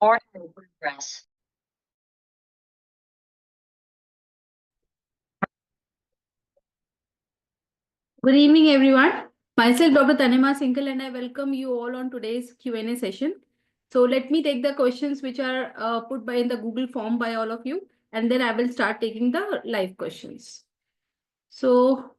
or progress. Good evening, everyone. Myself, Dr. Tanima Singhal, and I welcome you all on today's Q&A session. So let me take the questions which are put by in the Google form by all of you, and then I will start taking the live questions. So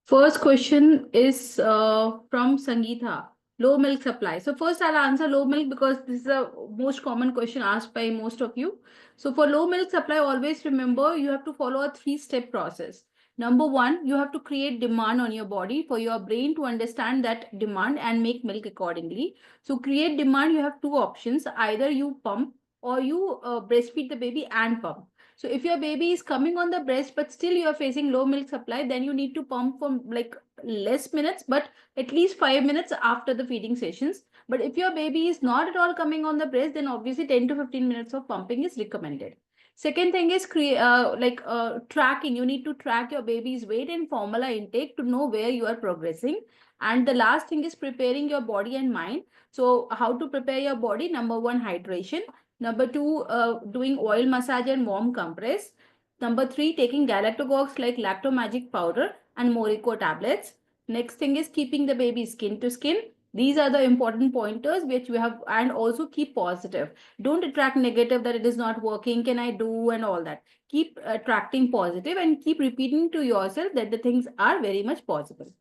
first question is from Sangeeta. Low milk supply. So first I'll answer low milk because this is the most common question asked by most of you. So for low milk supply, always remember you have to follow a 3-step process. Number one, you have to create demand on your body for your brain to understand that demand and make milk accordingly. So create demand, you have two options. Either you pump or you breastfeed the baby and pump. So if your baby is coming on the breast, but still you are facing low milk supply, then you need to pump for like less minutes, but at least 5 minutes after the feeding sessions. But if your baby is not at all coming on the breast, then obviously 10 to 15 minutes of pumping is recommended. Second thing is tracking. You need to track your baby's weight and formula intake to know where you are progressing. And the last thing is preparing your body and mind. So how to prepare your body? Number one, hydration. Number two, doing oil massage and warm compress. Number three, taking galactogogues like Lactomagic powder and Morico tablets. Next thing is keeping the baby skin to skin. These are the important pointers which we have, and also keep positive. Don't attract negative that it is not working, can I do, and all that. Keep attracting positive and keep repeating to yourself that the things are very much possible.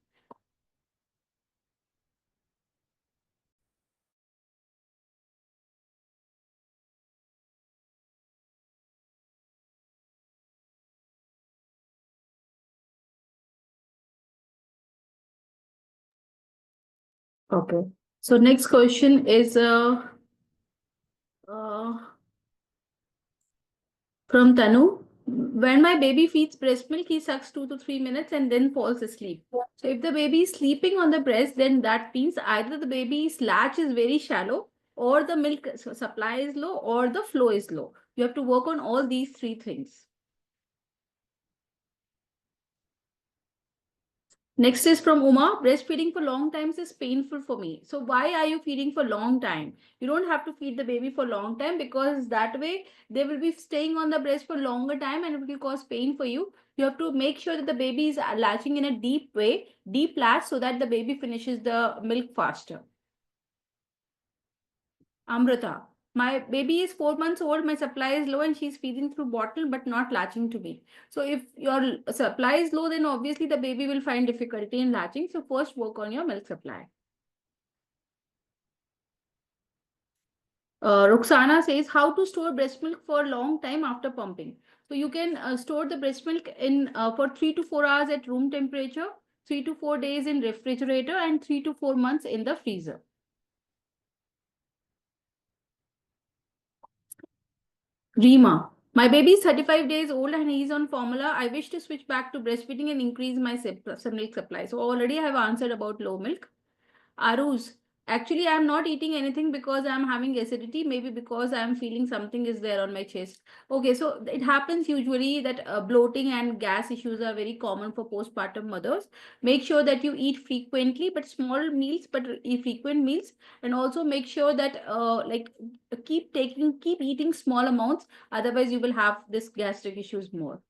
Okay. So next question is uh, from Tanu. When my baby feeds breast milk, he sucks 2 to 3 minutes and then falls asleep. So if the baby is sleeping on the breast, then that means either the baby's latch is very shallow, or the milk supply is low, or the flow is low. You have to work on all these three things. Next is from Uma. Breastfeeding for long times is painful for me. So why are you feeding for long time? You don't have to feed the baby for long time, because that way they will be staying on the breast for longer time and it will cause pain for you. You have to make sure that the baby is latching in a deep way, deep latch, so that the baby finishes the milk faster. Amrita. My baby is 4 months old. My supply is low and she's feeding through bottle but not latching to me. So if your supply is low, then obviously the baby will find difficulty in latching. So first work on your milk supply. Roxana says how to store breast milk for a long time after pumping. So you can store the breast milk in for 3 to 4 hours at room temperature, 3 to 4 days in refrigerator, and 3 to 4 months in the freezer. Rima. My baby is 35 days old and he is on formula. I wish to switch back to breastfeeding and increase my milk supply. So already I have answered about low milk. Aruz, actually I'm not eating anything because I'm having acidity, maybe because I'm feeling something is there on my chest. Okay, so it happens usually that bloating and gas issues are very common for postpartum mothers. Make sure that you eat frequently, but small meals, but frequent meals. And also make sure that keep eating small amounts. Otherwise you will have this gastric issues more.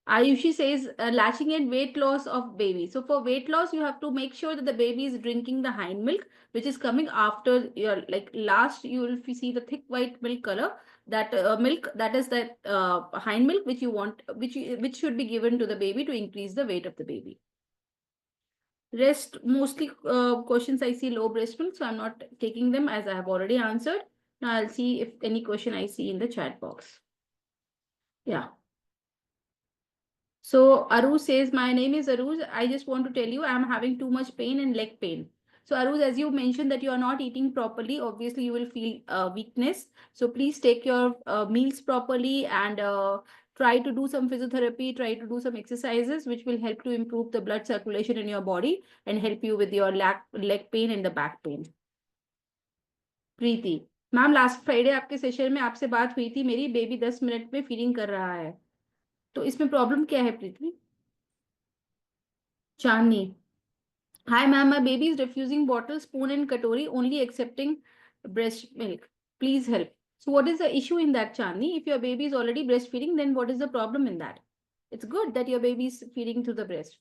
Ayushi says latching and weight loss of baby. So for weight loss, you have to make sure that the baby is drinking the hind milk, which is coming after your last. You will see the thick white milk color. That milk, that is that hind milk which you want, which should be given to the baby to increase the weight of the baby. Rest mostly questions I see low breast milk, so I'm not taking them as I have already answered. Now I'll see if any question I see in the chat box. Yeah. So Aruj says, my name is Aruj. I just want to tell you I'm having too much pain and leg pain. So Aruj, as you mentioned that you are not eating properly, obviously you will feel weakness. So please take your meals properly and try to do some physiotherapy, try to do some exercises which will help to improve the blood circulation in your body and help you with your leg pain and the back pain. Preeti ma'am last Friday आपके session में आपसे बात हुई थी, मेरी baby 10 minute में feeding कर रहा है, तो इसमें प्रॉब्लम क्या है प्रीति? चांदनी, Hi, ma'am. My baby is refusing bottle, spoon, and katori, only accepting breast milk. Please help. So, what is the issue in that, Chandni? If your baby is already breastfeeding, then what is the problem in that? It's good that your baby is feeding through the breast.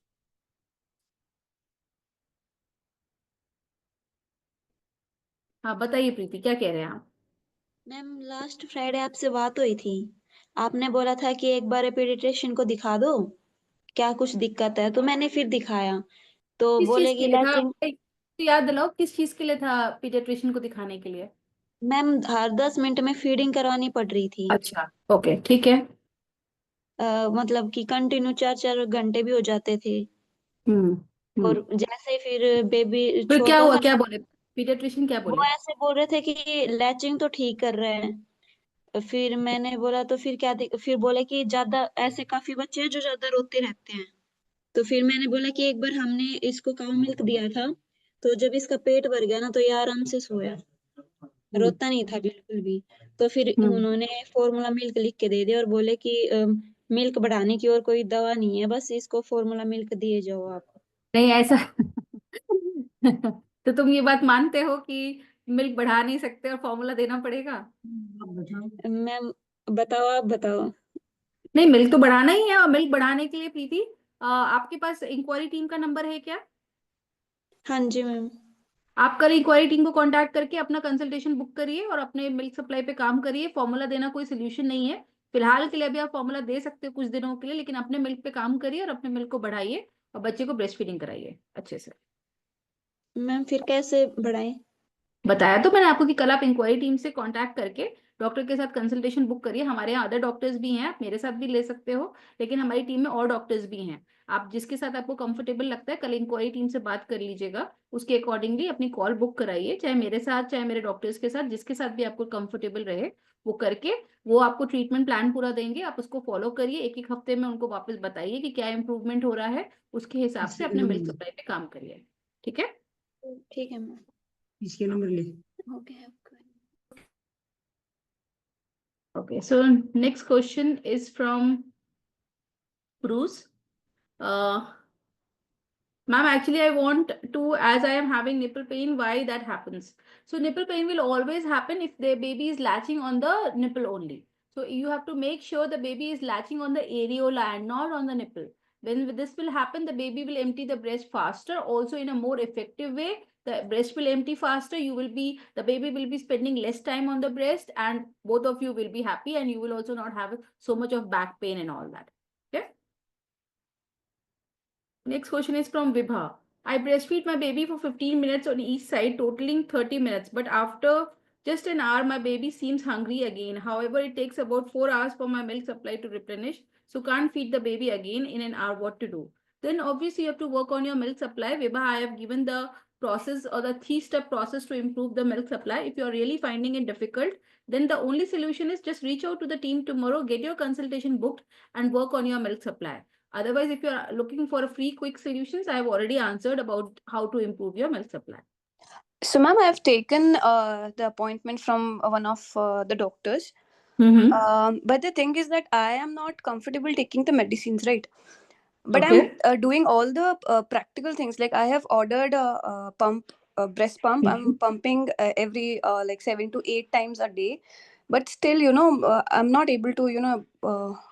हाँ, बताइए प्रीति, क्या कह रहे हैं आप? Ma'am last Friday आपसे बात हुई थी। आपने बोला था कि एक बार पीडियाट्रिशियन को दिखा दो, क्या कुछ दिक्कत है। तो मैंने फिर दिखाया तो किस चीज बोले के कि लिए था? लैट्रिन। तो याद दिलाओ, किस चीज के लिए था पीडियाट्रिशियन को दिखाने के लिए? मैम हर 10 मिनट में फीडिंग करवानी पड़ रही थी। अच्छा, ओके, ठीक है। मतलब कि कंटिन्यू 4-4 घंटे भी हो जाते थे। हम्म। हम्म। और जैसे ही फिर बेबी फिर क्या छोटा हुआ, था, क्या बोले पीडियाट्रिशियन, क्या वो बोले? ऐसे बोल रहे थे कि लैचिंग तो ठीक कर रहे हैं। फिर मैंने बोला तो फिर क्या फिर बोले कि ज्यादा ऐसे काफी बच्चे हैं जो ज्यादा रोते रहते हैं। तो फिर मैंने बोला कि एक बार हमने इसको काउ मिल्क दिया था, तो जब इसका पेट भर गया ना तो ये आराम से सोया, हम्म। रोता नहीं था बिल्कुल भी। तो फिर हम्म। उन्होंने फॉर्मूला मिल्क लिख के दे दिया और बोले कि मिल्क बढ़ाने की और कोई दवा नहीं है, बस इसको फॉर्मूला मिल्क दिए जाओ आप। नहीं ऐसा। तो तुम ये बात मानते हो कि मिल्क बढ़ा नहीं सकते और फॉर्मूला देना पड़ेगा? मैम बताओ, आप बताओ। नहीं, मिल्क तो बढ़ाना ही है, और मिल्क बढ़ाने के लिए प्रीति, आपके पास इंक्वायरी टीम का नंबर है क्या? हाँ जी मैम। आप कल इंक्वायरी टीम को कांटेक्ट करके अपना कंसल्टेशन बुक करिए और अपने मिल्क सप्लाई पे काम करिए। फॉर्मूला देना कोई सोल्यूशन नहीं है। फिलहाल के लिए अभी आप फॉर्मूला दे सकते हो कुछ दिनों के लिए, लेकिन अपने मिल्क पे काम करिए और अपने मिल्क को बढ़ाइए और बच्चे को ब्रेस्ट फीडिंग कराइए अच्छे से। मैम फिर कैसे बढ़ाएं? बताया तो मैंने आपको कि कल आप इंक्वायरी टीम से कांटेक्ट करके डॉक्टर के साथ कंसल्टेशन बुक करिए। हमारे यहाँ अदर डॉक्टर्स भी हैं, आप मेरे साथ भी ले सकते हो, लेकिन हमारी टीम में और डॉक्टर्स भी हैं। आप जिसके साथ आपको कंफर्टेबल लगता है, कल इंक्वायरी टीम से बात कर लीजिएगा। उसके अकॉर्डिंगली अपनी कॉल बुक कराइए, चाहे मेरे साथ चाहे मेरे डॉक्टर्स के साथ, जिसके साथ भी आपको कंफर्टेबल रहे वो करके। वो आपको ट्रीटमेंट प्लान पूरा देंगे, आप उसको फॉलो करिए। एक एक हफ्ते में उनको वापस बताइए कि क्या इंप्रूवमेंट हो रहा है, उसके हिसाब से अपने मिल्क सप्लाई पे काम करिए। ठीक है? ठीक है मैम। इसके नंबर ले। Okay. Okay, so next question is from Bruce. Uh, Ma'am, actually, I want to, as I am having nipple pain, why that happens? So nipple pain will always happen if the baby is latching on the nipple only. So you have to make sure the baby is latching on the areola and not on the nipple. When this will happen, the baby will empty the breast faster, also in a more effective way. The breast will empty faster. The baby will be spending less time on the breast, and both of you will be happy, and you will also not have so much of back pain and all that. Okay. Next question is from Vibha. I breastfeed my baby for 15 minutes on each side, totaling 30 minutes. But after just an hour, my baby seems hungry again. However, it takes about 4 hours for my milk supply to replenish. So can't feed the baby again in an hour. What to do? Then obviously you have to work on your milk supply. Vibha, I have given the process or the 3-step process to improve the milk supply. If you're really finding it difficult, then the only solution is just reach out to the team tomorrow, get your consultation booked, and work on your milk supply. Otherwise, if you're looking for a free quick solutions, I have already answered about how to improve your milk supply. So, ma'am, I have taken the appointment from one of the doctors. But the thing is that I am not comfortable taking the medicines, right? But Okay. I'm doing all the practical things. Like I have ordered a pump, a breast pump. I'm pumping every like 7 to 8 times a day. But still, I'm not able to,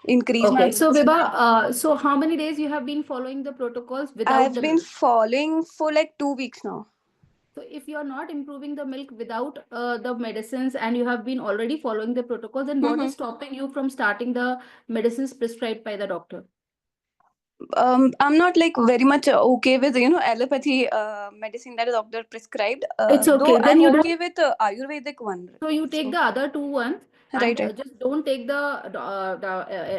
increase my Okay. So, milk supply. Vibha, so how many days you have been following the protocols without I've the been milk? following for like 2 weeks now. So, if you're not improving the milk without the medicines and you have been already following the protocol, then what is stopping you from starting the medicines prescribed by the doctor? I'm not like very much okay with allopathy medicine that the doctor prescribed. It's Though okay. Then I'm you don't. okay with Ayurvedic one. So you take the other two ones and Right, right. just don't take the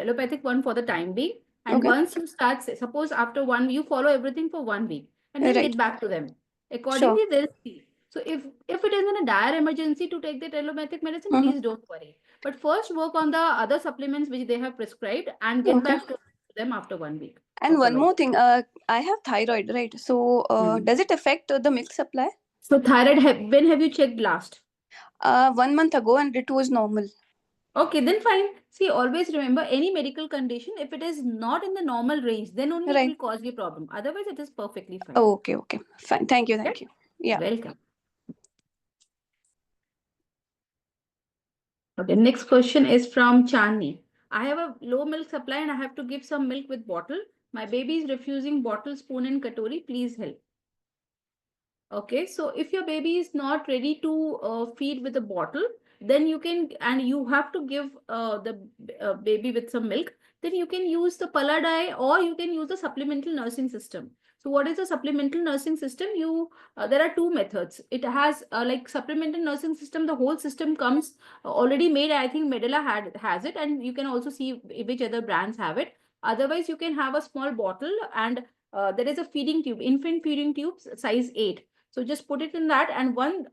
allopathic one for the time being. And Okay, once you start, suppose after 1 week, you follow everything for 1 week and then right. get back to them. Sure. Accordingly, they'll see. So if it is in a dire emergency to take that allopathic medicine, Mm-hmm. please don't worry. But first work on the other supplements which they have prescribed and get Okay. back to them after 1 week And of one following. more thing, I have thyroid, right? So does it affect the milk supply? So thyroid, when have you checked last? 1 month ago, and it was normal. Okay, then fine. See, always remember any medical condition, if it is not in the normal range, then only it Right. will cause you problem. Otherwise, it is perfectly fine. Okay, fine. Thank you. Okay? Yeah. Welcome. Okay, next question is from Chandni. I have a low milk supply and I have to give some milk with bottle. My baby is refusing bottle, spoon and katori. Please help. Okay, so if your baby is not ready to feed with a bottle, then you can, and you have to give the baby with some milk, then you can use the Paladai or you can use the supplemental nursing system. So what is the supplemental nursing system? There are two methods. It has like supplemental nursing system, the whole system comes already made. I think Medela has it, and you can also see which other brands have it. Otherwise, you can have a small bottle, and there is a feeding tube, infant feeding tube, size 8. So just put it in that, and one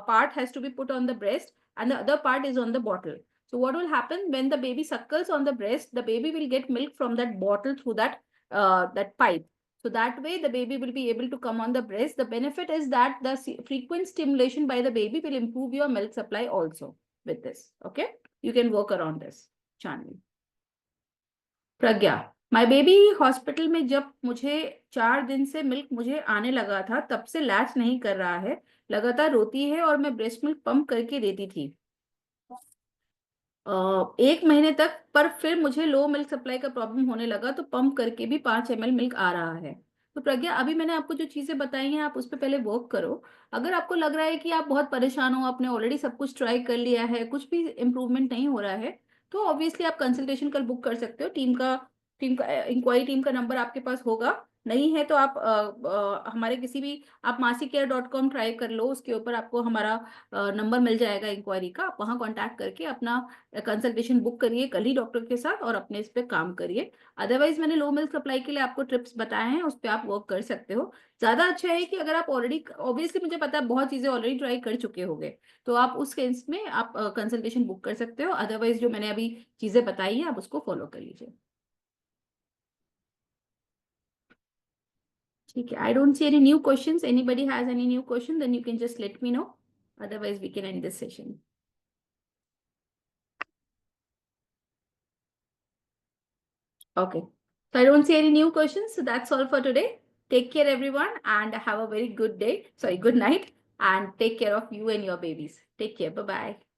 part has to be put on the breast and the other part is on the bottle. So what will happen when the baby suckles on the breast, the baby will get milk from that bottle through that pipe. So that way the baby will be able to come on the breast. The benefit is that the frequent stimulation by the baby will improve your milk supply also with this. Okay, you can work around this. Chandni. Pragya, my baby hospital में जब मुझे 4 दिन से milk मुझे आने लगा था, तब से लैच नहीं कर रहा है, लगातार रोती है और मैं ब्रेस्ट मिल्क पंप करके देती थी 1 महीने तक, पर फिर मुझे लो मिल्क सप्लाई का प्रॉब्लम होने लगा तो पंप करके भी 5 ml मिल्क आ रहा है. तो प्रज्ञा, अभी मैंने आपको जो चीजें बताई हैं आप उस पर पहले वर्क करो. अगर आपको लग रहा है कि आप बहुत परेशान हो, आपने ऑलरेडी सब कुछ ट्राई कर लिया है, कुछ भी इम्प्रूवमेंट नहीं हो रहा है, तो ऑब्वियसली आप कंसल्टेशन कल बुक कर सकते हो. टीम का इंक्वायरी टीम का नंबर आपके पास होगा. नहीं है तो आप हमारे किसी भी, आप masikcare.com ट्राई कर लो, उसके ऊपर आपको हमारा नंबर मिल जाएगा इंक्वायरी का. आप वहाँ कॉन्टैक्ट करके अपना कंसल्टेशन बुक करिए कल ही डॉक्टर के साथ और अपने इस पे काम करिए. अदरवाइज मैंने लो मिल्क सप्लाई के लिए आपको टिप्स बताए हैं, उस पर आप वर्क कर सकते हो. ज्यादा अच्छा है कि अगर आप ऑलरेडी, ऑब्वियसली मुझे पता है बहुत चीजें ऑलरेडी ट्राई कर चुके होंगे, तो आप उस केस में आप कंसल्टेशन बुक कर सकते हो. अदरवाइज जो मैंने अभी चीजें बताई है आप उसको फॉलो कर लीजिए. ठीक है, I don't see any new questions. Anybody has any new question then you can just let me know, otherwise we can end this session. Okay, so I don't see any new questions, so that's all for today. Take care everyone and have a very good day, sorry, good night, and take care of you and your babies. Take care, bye bye.